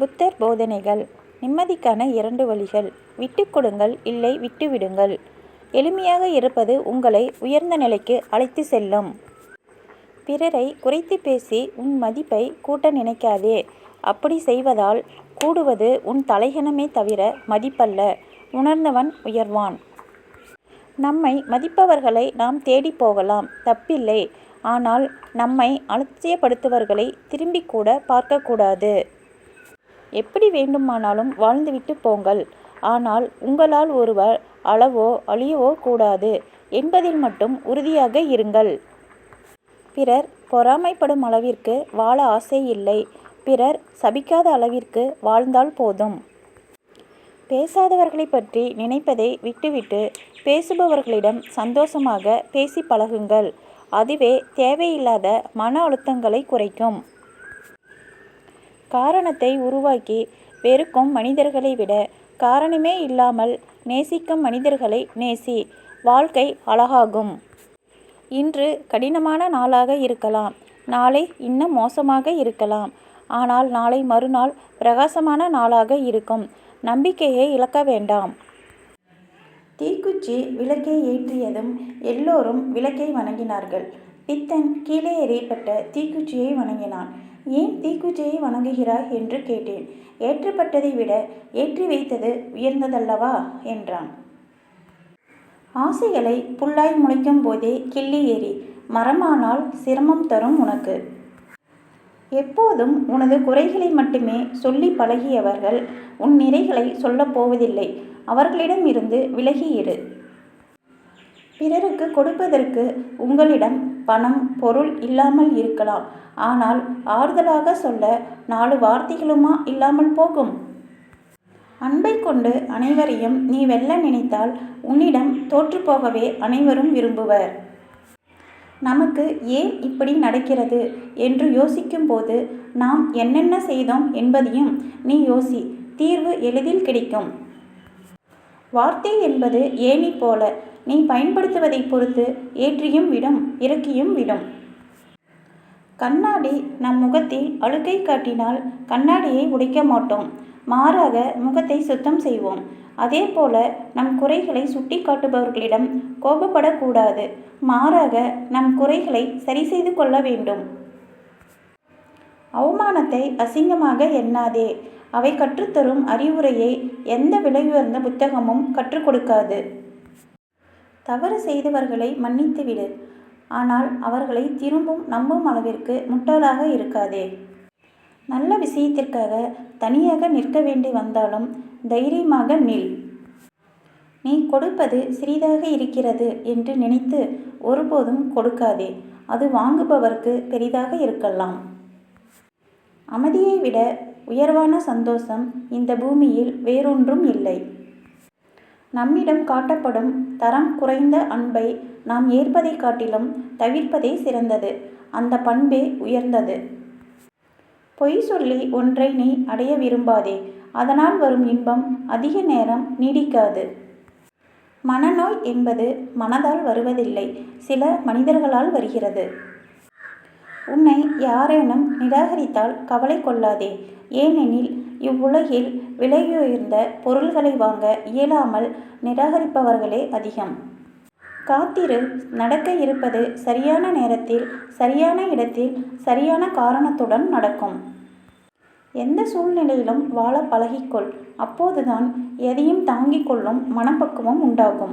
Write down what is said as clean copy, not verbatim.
புத்தர் போதனைகள். நிம்மதிக்கான 2 வழிகள். விட்டுக் கொடுங்கள், இல்லை விட்டுவிடுங்கள். எளிமையாக இருப்பது உங்களை உயர்ந்த நிலைக்கு அழைத்து செல்லும். பிறரை குறைத்து பேசி உன் மதிப்பை கூட்ட நினைக்காதே. அப்படி செய்வதால் கூடுவது உன் தலைகணமே தவிர மதிப்பல்ல. உணர்ந்தவன் உயர்வான். நம்மை மதிப்பவர்களை நாம் தேடி போகலாம், தப்பில்லை. ஆனால் நம்மை அலட்சியப்படுத்துவர்களை திரும்பிக் கூட பார்க்கக்கூடாது. எப்படி வேண்டுமானாலும் வாழ்ந்துவிட்டு போங்கள். ஆனால் உங்களால் ஒருவர் அளவோ அழியவோ கூடாது என்பதில் மட்டும் உறுதியாக இருங்கள். பிறர் பொறாமைப்படும் அளவிற்கு வாழ ஆசை இல்லை. பிறர் சபிக்காத அளவிற்கு வாழ்ந்தால் போதும். பேசாதவர்களை பற்றி நினைப்பதை விட்டுவிட்டு பேசுபவர்களிடம் சந்தோஷமாக பேசி பழகுங்கள். அதுவே தேவையில்லாத மன அழுத்தங்களை குறைக்கும். காரணத்தை உருவாக்கி வெறுக்கும் மனிதர்களை விட காரணமே இல்லாமல் நேசிக்கும் மனிதர்களை நேசி. வாழ்க்கை அழகாகும். இன்று கடினமான நாளாக இருக்கலாம், நாளை இன்னும் மோசமாக இருக்கலாம். ஆனால் நாளை மறுநாள் பிரகாசமான நாளாக இருக்கும். நம்பிக்கையை இழக்க வேண்டாம். தீக்குச்சி விளக்கை ஏற்றியதும் எல்லோரும் விளக்கை வணங்கினார்கள். பித்தன் கீழே எறியப்பட்ட தீக்குச்சியை வணங்கினான். ஏன் தீக்குச்சியை வணங்குகிறாய் என்று கேட்டேன். ஏற்றப்பட்டதை விட ஏற்றி வைத்தது உயர்ந்ததல்லவா என்றான். ஆசைகளை புல்லாய் முளைக்கும் போதே கிள்ளி எறி. மரமானால் சிரமம் தரும் உனக்கு. எப்போதும் உனது குறைகளை மட்டுமே சொல்லி பழகியவர்கள் உன் நிறைகளை சொல்லப் போவதில்லை. அவர்களிடம் இருந்து விலகி இரு. பிறருக்கு கொடுப்பதற்கு உங்களிடம் பணம் பொருள் இல்லாமல் இருக்கலாம். ஆனால் ஆறுதலாக சொல்ல 4 வார்த்தைகளுமா இல்லாமல் போகும்? அன்பை கொண்டு அனைவரையும் நீ வெல்ல நினைத்தால் உன்னிடம் தோற்றுப்போகவே அனைவரும் விரும்புவர். நமக்கு ஏன் இப்படி நடக்கிறது என்று யோசிக்கும் போது நாம் என்னென்ன செய்தோம் என்பதையும் நீ யோசி. தீர்வு எளிதில் கிடைக்கும். வார்த்தை என்பது ஏணி போல. நீ பயன்படுத்துவதை பொறுத்து ஏற்றியும் விடும், இறக்கியும் விடும். கண்ணாடி நம் முகத்தில் அழுக்கை காட்டினால் கண்ணாடியை உடைக்க மாட்டோம். மாறாக முகத்தை சுத்தம் செய்வோம். அதே போல நம் குறைகளை சுட்டி காட்டுபவர்களிடம் கோபப்படக்கூடாது. மாறாக நம் குறைகளை சரி செய்து கொள்ள வேண்டும். அவமானத்தை அசிங்கமாக எண்ணாதே. அவை கற்றுத்தரும் அறிவுரையை எந்த விலையுயர்ந்த புத்தகமும் கற்றுக் கொடுக்காது. தவறு செய்தவர்களை மன்னித்துவிடு. ஆனால் அவர்களை திரும்பவும் நம்பும் அளவிற்கு முட்டாளாக இருக்காதே. நல்ல விஷயத்திற்காக தனியாக நிற்க வேண்டி வந்தாலும் தைரியமாக நில். நீ கொடுப்பது சிறிதாக இருக்கிறது என்று நினைத்து ஒருபோதும் கொடுக்காதே. அது வாங்குபவருக்கு பெரிதாக இருக்கலாம். அமைதியை விட உயர்வான சந்தோஷம் இந்த பூமியில் வேறொன்றும் இல்லை. நம்மிடம் காட்டப்படும் தரம் குறைந்த அன்பை நாம் ஏற்பதை காட்டிலும் தவிர்ப்பதே சிறந்தது. அந்த பண்பே உயர்ந்தது. பொய் சொல்லி ஒன்றை நீ அடைய விரும்பாதே. அதனால் வரும் இன்பம் அதிக நேரம் நீடிக்காது. மனநோய் என்பது மனதால் வருவதில்லை, சில மனிதர்களால் வருகிறது. உன்னை யாரேனும் நிராகரித்தால் கவலை கொள்ளாதே. ஏனெனில் இவ்வுலகில் விலையுயர்ந்த பொருள்களை வாங்க இயலாமல் நிராகரிப்பவர்களே அதிகம். காத்திரு. நடக்க இருப்பது சரியான நேரத்தில், சரியான இடத்தில், சரியான காரணத்துடன் நடக்கும். எந்த சூழ்நிலையிலும் வாழ பழகிக்கொள். அப்போதுதான் எதையும் தாங்கிக் கொள்ளும் மனப்பக்குவம் உண்டாகும்.